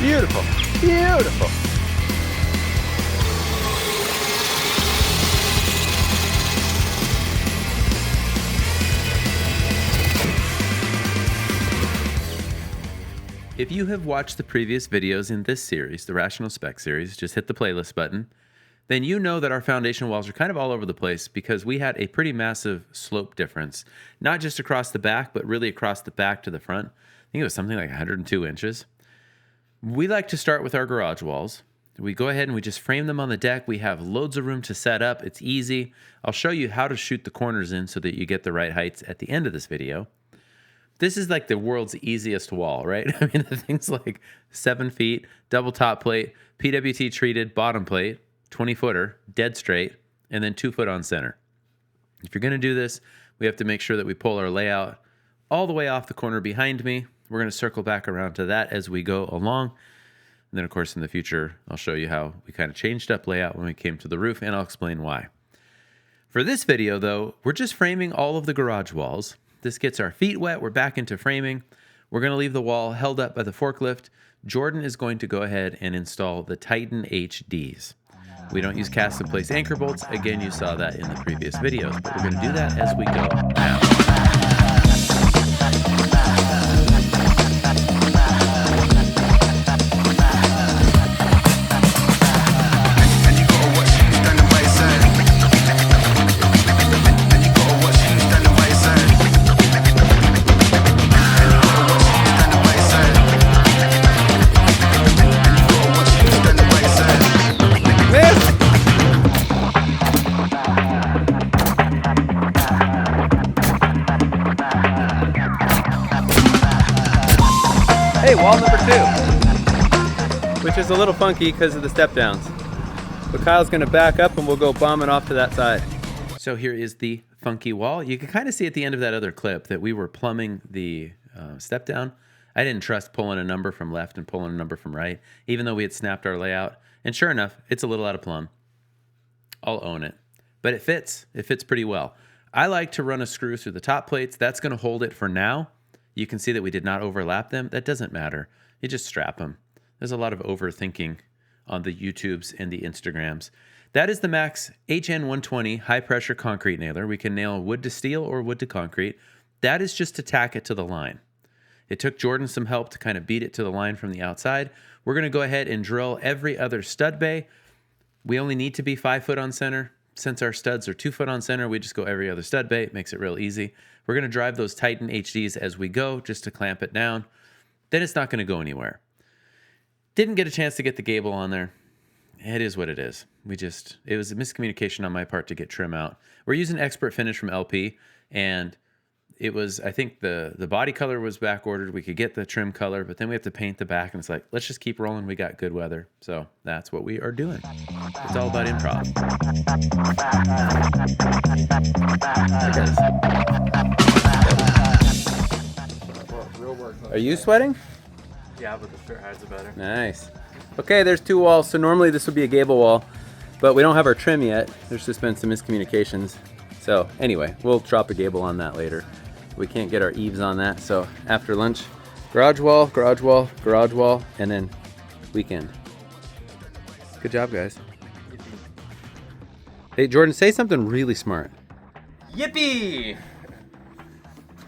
Beautiful, beautiful. If you have watched the previous videos in this series, the Rational Spec Series, just hit the playlist button, then you know that our foundation walls are kind of all over the place because we had a pretty massive slope difference, not just across the back, but really across the back to the front. I think it was something like 102 inches. We like to start with our garage walls. We go ahead and we just frame them on the deck. We have loads of room to set up. It's easy. I'll show you how to shoot the corners in so that you get the right heights at the end of this video. This is like the world's easiest wall, right? I mean, the thing's like 7 feet, double top plate, PWT treated bottom plate, 20-footer, dead straight, and then 2 foot on center. If you're going to do this, we have to make sure that we pull our layout all the way off the corner behind me. We're going to circle back around to that as we go along. And then, of course, in the future, I'll show you how we kind of changed up layout when we came to the roof, and I'll explain why. For this video, though, we're just framing all of the garage walls. This gets our feet wet. We're back into framing. We're going to leave the wall held up by the forklift. Jordan is going to go ahead and install the Titan HDs. We don't use cast-in-place anchor bolts. Again, you saw that in the previous videos, but we're going to do that as we go now. Wall number 2, which is a little funky because of the step downs. But Kyle's going to back up and we'll go bombing off to that side. So here is the funky wall. You can kind of see at the end of that other clip that we were plumbing the step down. I didn't trust pulling a number from left and pulling a number from right, even though we had snapped our layout. And sure enough, it's a little out of plumb. I'll own it. But it fits. It fits pretty well. I like to run a screw through the top plates. That's going to hold it for now. You can see that we did not overlap them. That doesn't matter. You just strap them. There's a lot of overthinking on the YouTubes and the Instagrams. That is the Max HN120 high-pressure concrete nailer. We can nail wood to steel or wood to concrete. That is just to tack it to the line. It took Jordan some help to kind of beat it to the line from the outside. We're going to go ahead and drill every other stud bay. We only need to be 5 foot on center. Since our studs are 2 foot on center, we just go every other stud bay. It makes it real easy. We're going to drive those Titan HDs as we go just to clamp it down. Then it's not going to go anywhere. Didn't get a chance to get the gable on there. It is what it is. It was a miscommunication on my part to get trim out. We're using Expert Finish from LP, and it was, I think the body color was back ordered. We could get the trim color, but then we have to paint the back, and it's like, let's just keep rolling. We got good weather. So that's what we are doing. It's all about improv. Are you sweating? Yeah, but the shirt hides it better. Nice. Okay, there's 2 walls. So normally this would be a gable wall, but we don't have our trim yet. There's just been some miscommunications. So anyway, we'll drop a gable on that later. We can't get our eaves on that. So after lunch, garage wall, garage wall, garage wall, and then weekend. Good job, guys. Hey, Jordan, say something really smart. Yippee!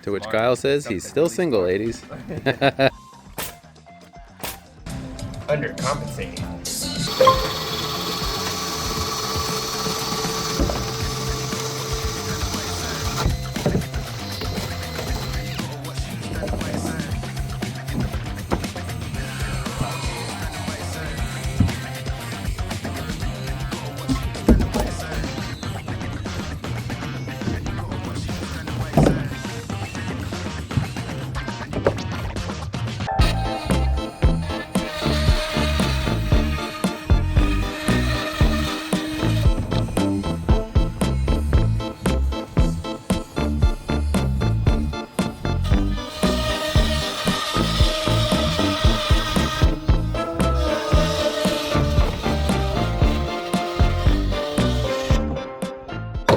To which Kyle says he's still single, ladies. Undercompensating.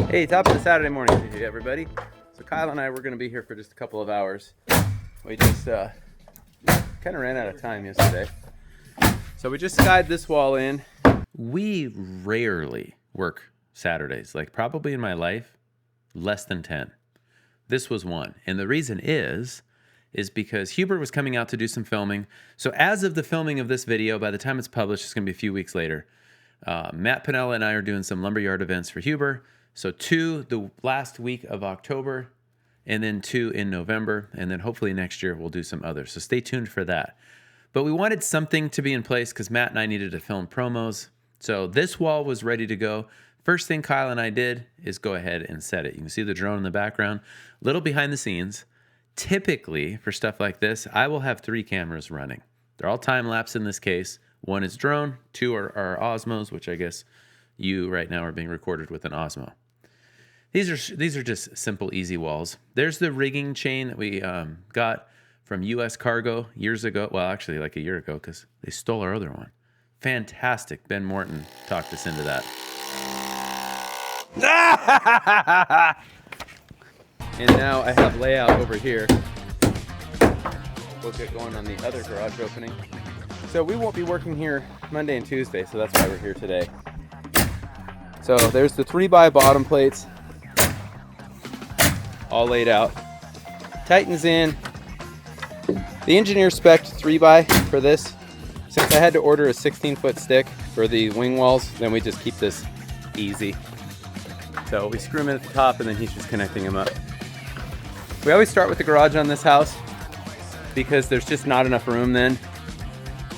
Hey, top of the Saturday morning to you, everybody. So Kyle and I were going to be here for just a couple of hours. We just kind of ran out of time yesterday. So we just skied this wall in. We rarely work Saturdays, like probably in my life, less than 10. This was one. And the reason is because Hubert was coming out to do some filming. So as of the filming of this video, by the time it's published, it's going to be a few weeks later. Matt Pinella and I are doing some lumberyard events for Hubert. So 2 the last week of October, and then 2 in November. And then hopefully next year we'll do some others. So stay tuned for that. But we wanted something to be in place because Matt and I needed to film promos. So this wall was ready to go. First thing Kyle and I did is go ahead and set it. You can see the drone in the background, little behind the scenes. Typically, for stuff like this, I will have 3 cameras running. They're all time-lapse in this case. 1 is drone, 2 are Osmos, which I guess you right now are being recorded with an Osmo. These are just simple, easy walls. There's the rigging chain that we got from U.S. Cargo years ago. Well, actually like a year ago because they stole our other one. Fantastic. Ben Morton talked us into that. And now I have layout over here. We'll get going on the other garage opening. So we won't be working here Monday and Tuesday, so that's why we're here today. So there's the 3x bottom plates, all laid out. Titan's in. The engineer spec'd 3x for this. Since I had to order a 16-foot stick for the wing walls, then we just keep this easy. So we screw them in at the top and then he's just connecting them up. We always start with the garage on this house because there's just not enough room then.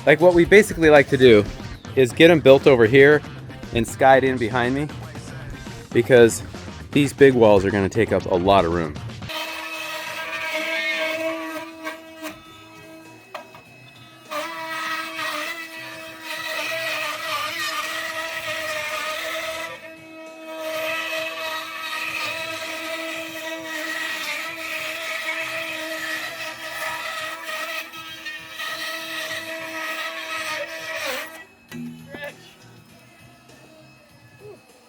Like what we basically like to do is get them built over here and skied in behind me because these big walls are going to take up a lot of room.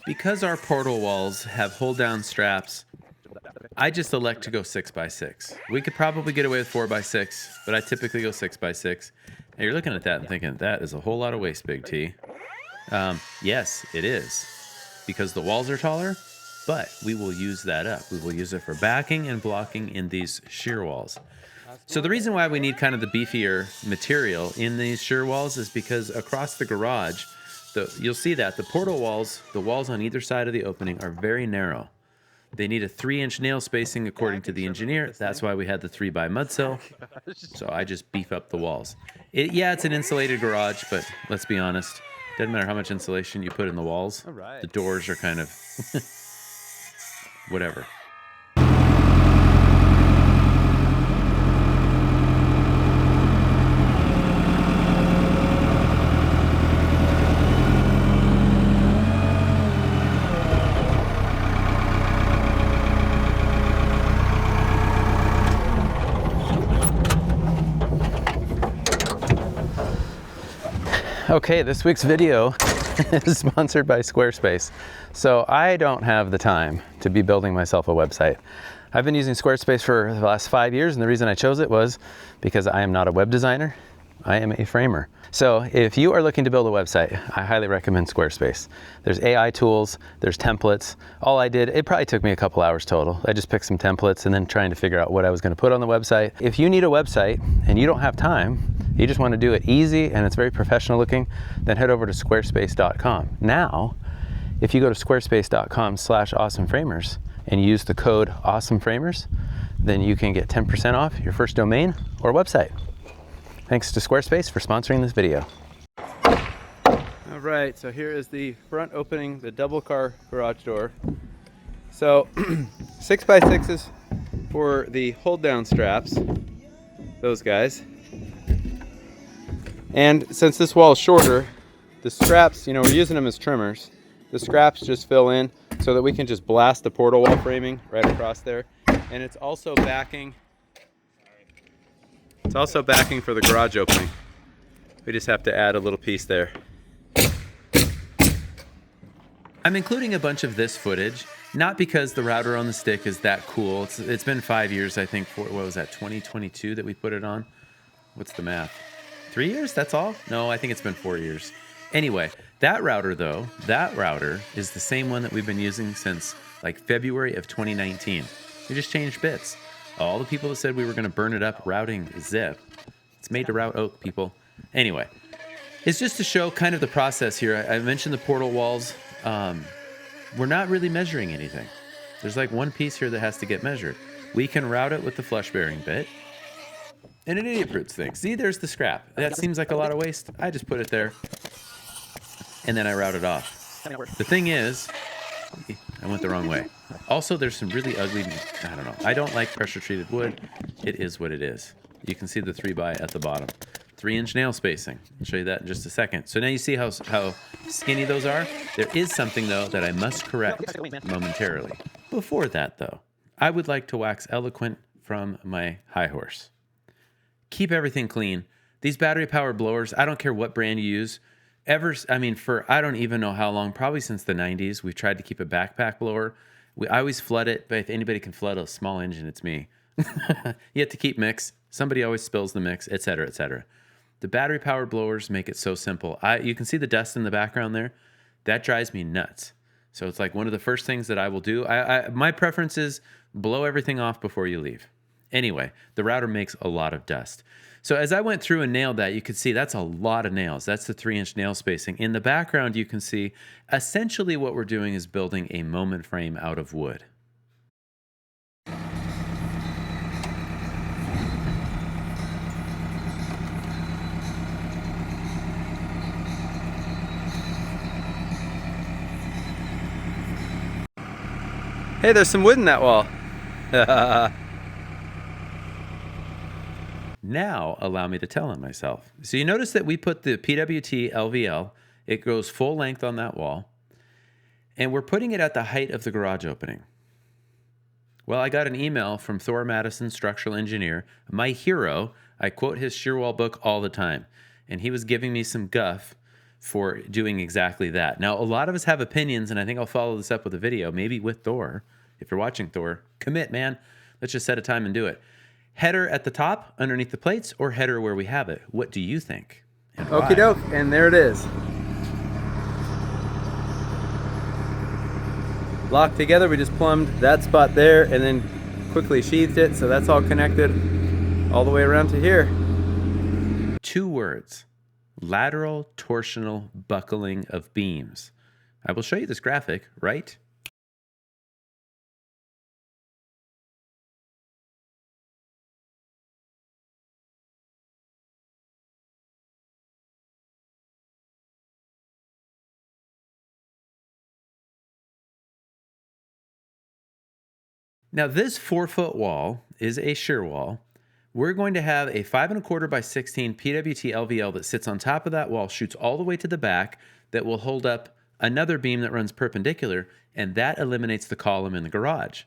Because our portal walls have hold-down straps, I just elect to go 6x6. We could probably get away with 4x6, but I typically go 6x6. And you're looking at that and thinking, that is a whole lot of waste, Big T. Yes, it is, because the walls are taller, but we will use that up. We will use it for backing and blocking in these shear walls. So the reason why we need kind of the beefier material in these shear walls is because across the garage, you'll see that the portal walls, the walls on either side of the opening are very narrow. They need a 3-inch nail spacing according to the engineer. That's why we had the 3x mudsill. So I just beef up the walls. Yeah, it's an insulated garage, but let's be honest. Doesn't matter how much insulation you put in the walls. The doors are kind of whatever. Okay, this week's video is sponsored by Squarespace. So I don't have the time to be building myself a website. I've been using Squarespace for the last 5 years, and the reason I chose it was because I am not a web designer, I am a framer. So if you are looking to build a website, I highly recommend Squarespace. There's AI tools, there's templates. All I did, it probably took me a couple hours total. I just picked some templates and then trying to figure out what I was going to put on the website. If you need a website and you don't have time, you just want to do it easy and it's very professional looking, then head over to squarespace.com. Now, if you go to squarespace.com/awesomeframers and use the code awesomeframers, then you can get 10% off your first domain or website. Thanks to Squarespace for sponsoring this video. All right, so here is the front opening, the double car garage door. So 6x6s for the hold down straps, those guys. And since this wall is shorter, the straps, you know, we're using them as trimmers. The straps just fill in so that we can just blast the portal wall framing right across there. And it's also backing. It's also backing for the garage opening. We just have to add a little piece there. I'm including a bunch of this footage, not because the router on the stick is that cool. It's been 5 years, I think, what was that, 2022 that we put it on? What's the math? 3 years, that's all? No, I think it's been 4 years. Anyway, that router though, that router is the same one that we've been using since like February of 2019. We just changed bits. All the people that said we were gonna burn it up routing zip, it's made to route oak, people. Anyway, it's just to show kind of the process here. I mentioned the portal walls. We're not really measuring anything. There's like one piece here that has to get measured. We can route it with the flush bearing bit. And an idiot brutes thing. See, there's the scrap. That seems like a lot of waste. I just put it there. And then I route it off. The thing is, I went the wrong way. Also, there's some really ugly, I don't know. I don't like pressure treated wood. It is what it is. You can see the 3x at the bottom. 3-inch nail spacing. I'll show you that in just a second. So now you see how skinny those are? There is something though that I must correct momentarily. Before that though, I would like to wax eloquent from my high horse. Keep everything clean. These battery powered blowers, I don't care what brand you use. For I don't even know how long, probably since the 90s, we've tried to keep a backpack blower. I always flood it, but if anybody can flood a small engine, it's me. You have to keep mix. Somebody always spills the mix, etc., etc. The battery powered blowers make it so simple. You can see the dust in the background there. That drives me nuts. So it's like one of the first things that I will do. My preference is blow everything off before you leave. Anyway, the router makes a lot of dust. So as I went through and nailed that, you could see that's a lot of nails. That's the 3-inch nail spacing. In the background, you can see essentially what we're doing is building a moment frame out of wood. Hey, there's some wood in that wall. Now, allow me to tell on myself. So you notice that we put the PWT LVL, it goes full length on that wall, and we're putting it at the height of the garage opening. Well, I got an email from Thor Madison, structural engineer, my hero. I quote his shear-wall book all the time, and he was giving me some guff for doing exactly that. Now, a lot of us have opinions, and I think I'll follow this up with a video, maybe with Thor. If you're watching Thor, commit, man. Let's just set a time and do it. Header at the top, underneath the plates, or header where we have it? What do you think? Okie doke, and there it is. Locked together, we just plumbed that spot there and then quickly sheathed it, so that's all connected all the way around to here. 2 words: lateral torsional buckling of beams. I will show you this graphic, right? Now this 4-foot wall is a shear wall. We're going to have a 5 1/4 by 16 PWT LVL that sits on top of that wall, shoots all the way to the back, that will hold up another beam that runs perpendicular, and that eliminates the column in the garage.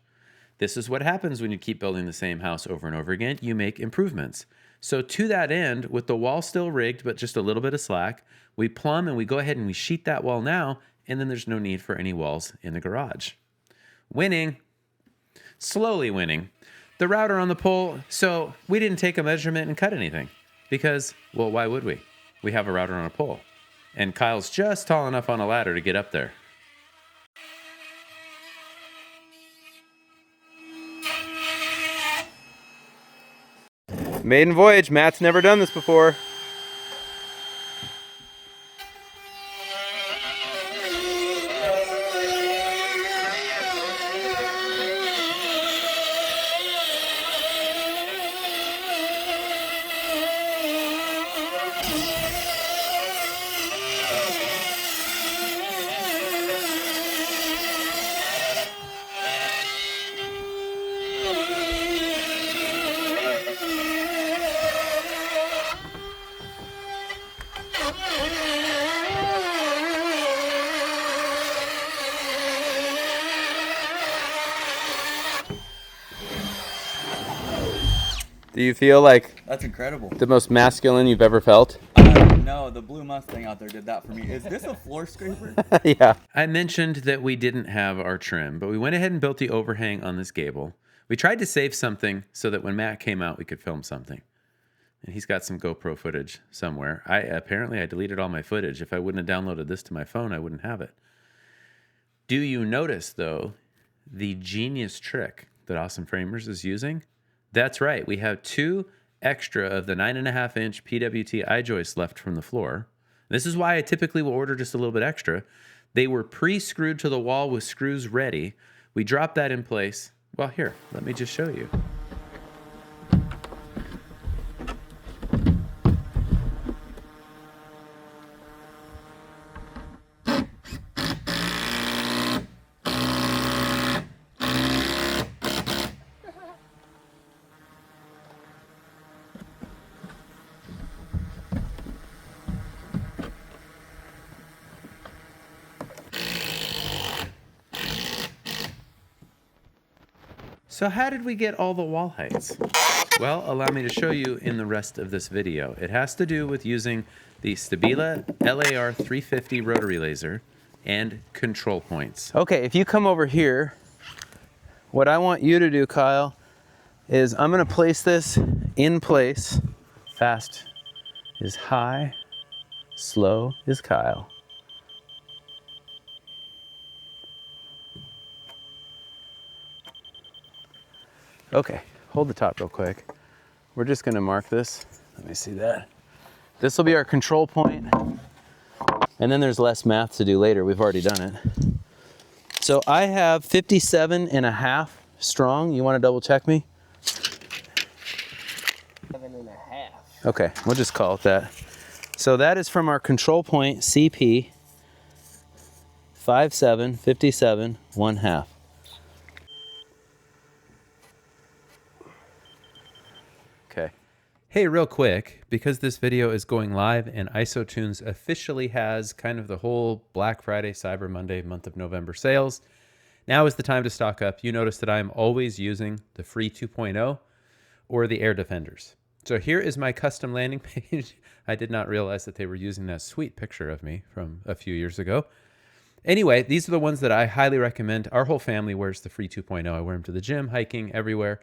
This is what happens when you keep building the same house over and over again. You make improvements. So to that end, with the wall still rigged, but just a little bit of slack, we plumb and we go ahead and we sheet that wall now, and then there's no need for any walls in the garage. Winning. Slowly winning. The router on the pole, so we didn't take a measurement and cut anything because, well, why would we? We have a router on a pole. And Kyle's just tall enough on a ladder to get up there. Maiden voyage, Matt's never done this before. Do you feel like That's incredible. the most masculine you've ever felt? No, the blue Mustang out there did that for me. Is this a floor scraper? Yeah. I mentioned that we didn't have our trim, but we went ahead and built the overhang on this gable. We tried to save something so that when Matt came out, we could film something. And he's got some GoPro footage somewhere. Apparently I deleted all my footage. If I wouldn't have downloaded this to my phone, I wouldn't have it. Do you notice, though, the genius trick that Awesome Framers is using? That's right. We have 2 extra of the 9.5-inch PWT I-Joists left from the floor. This is why I typically will order just a little bit extra. They were pre-screwed to the wall with screws ready. We dropped that in place. Well, here, let me just show you. So how did we get all the wall heights? Well, allow me to show you in the rest of this video. It has to do with using the Stabila LAR350 rotary laser and control points. Okay, if you come over here, what I want you to do, Kyle, is I'm gonna place this in place. Fast is high, slow is Kyle. Okay, hold the top real quick. We're just gonna mark this. Let me see that. This will be our control point. And then there's less math to do later. We've already done it. So I have 57.5 strong. You wanna double check me? 7.5. Okay, we'll just call it that. So that is from our control point, CP, 57, 57, 1/2. Okay. Hey, real quick, because this video is going live and ISOtunes officially has kind of the whole Black Friday, Cyber Monday, month of November sales, now is the time to stock up. You notice that I'm always using the free 2.0 or the Air Defenders. So here is my custom landing page. I did not realize that they were using that sweet picture of me from a few years ago. Anyway, these are the ones that I highly recommend. Our whole family wears the free 2.0. I wear them to the gym, hiking, everywhere.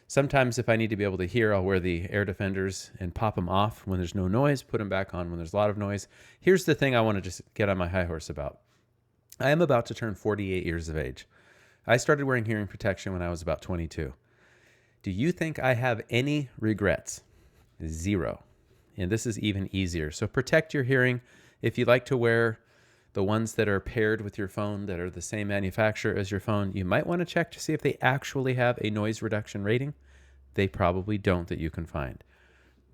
Sometimes if I need to be able to hear, I'll wear the Air Defenders and pop them off when there's no noise, put them back on when there's a lot of noise. Here's the thing I want to just get on my high horse about. I am about to turn 48 years of age. I started wearing hearing protection when I was about 22. Do you think I have any regrets? Zero. And this is even easier. So protect your hearing. If you like to wear the ones that are paired with your phone that are the same manufacturer as your phone, you might want to check to see if they actually have a noise reduction rating. They probably don't that you can find.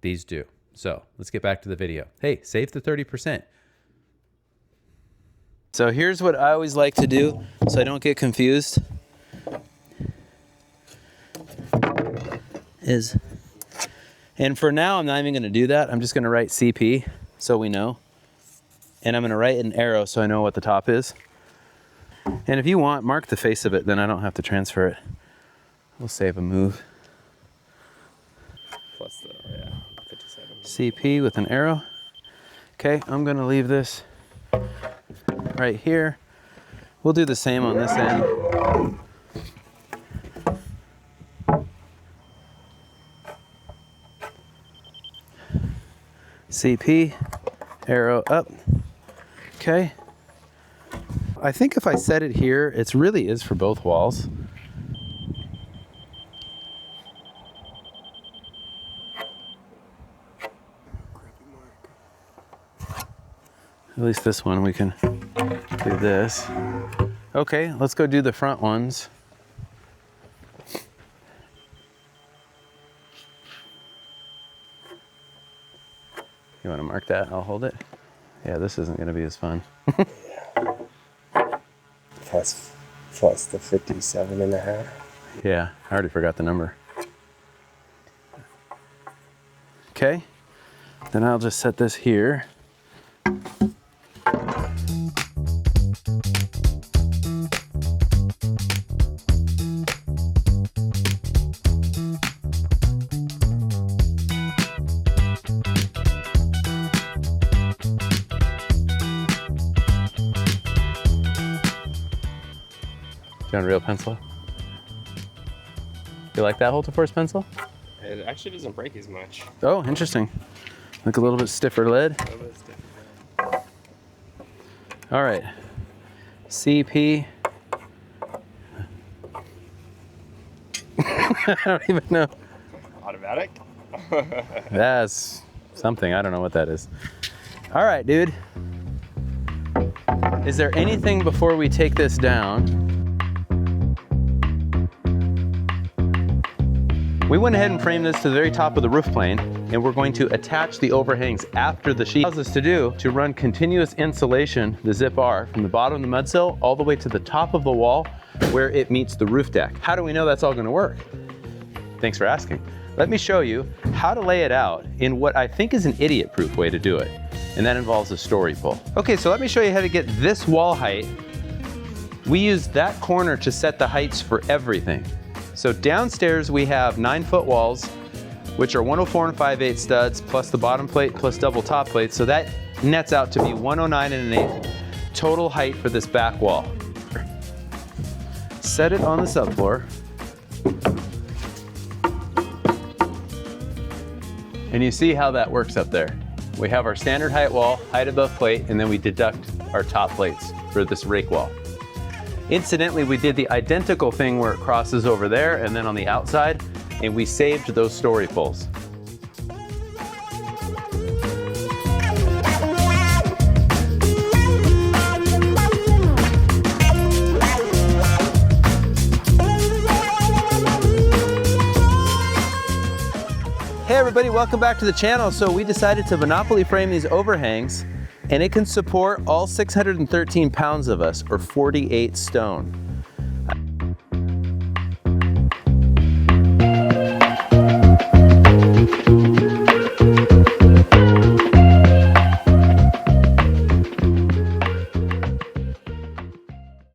These do. So let's get back to the video. Hey, save the 30%. So here's what I always like to do so I don't get confused. And for now, I'm not even going to do that. I'm just going to write CP so we know. And I'm going to write an arrow so I know what the top is. And if you want, mark the face of it, then I don't have to transfer it. We'll save a move. Plus the, yeah, 57. CP with an arrow. Okay, I'm going to leave this right here. We'll do the same on this end. CP, arrow up. Okay. I think if I set it here, it really is for both walls. At least this one we can do this. Okay, let's go do the front ones. You want to mark that? I'll hold it. Yeah, this isn't going to be as fun. Plus the 57.5. Yeah, I already forgot the number. Okay, then I'll just set this here. Do you want a real pencil? You like that Holter Force pencil? It actually doesn't break as much. Oh, interesting. Like a little bit stiffer lid. A little bit different. All right. CP. I don't even know. Automatic? That's something. I don't know what that is. All right, dude. Is there anything before we take this down? We went ahead and framed this to the very top of the roof plane, and we're going to attach the overhangs after the sheet. Allows us to run continuous insulation, the zip R, from the bottom of the mudsill all the way to the top of the wall where it meets the roof deck. How do we know that's all gonna work? Thanks for asking. Let me show you how to lay it out in what I think is an idiot-proof way to do it, and that involves a story pull. Okay, so let me show you how to get this wall height. We use that corner to set the heights for everything. So downstairs we have 9-foot walls, which are 104 5/8 studs, plus the bottom plate, plus double top plate. So that nets out to be 109 1/8 total height for this back wall. Set it on the subfloor. And you see how that works up there. We have our standard height wall, height above plate, and then we deduct our top plates for this rake wall. Incidentally, we did the identical thing where it crosses over there and then on the outside, and we saved those story pulls. Hey everybody, welcome back to the channel. So we decided to monopoly frame these overhangs, and it can support all 613 pounds of us, or 48 stone.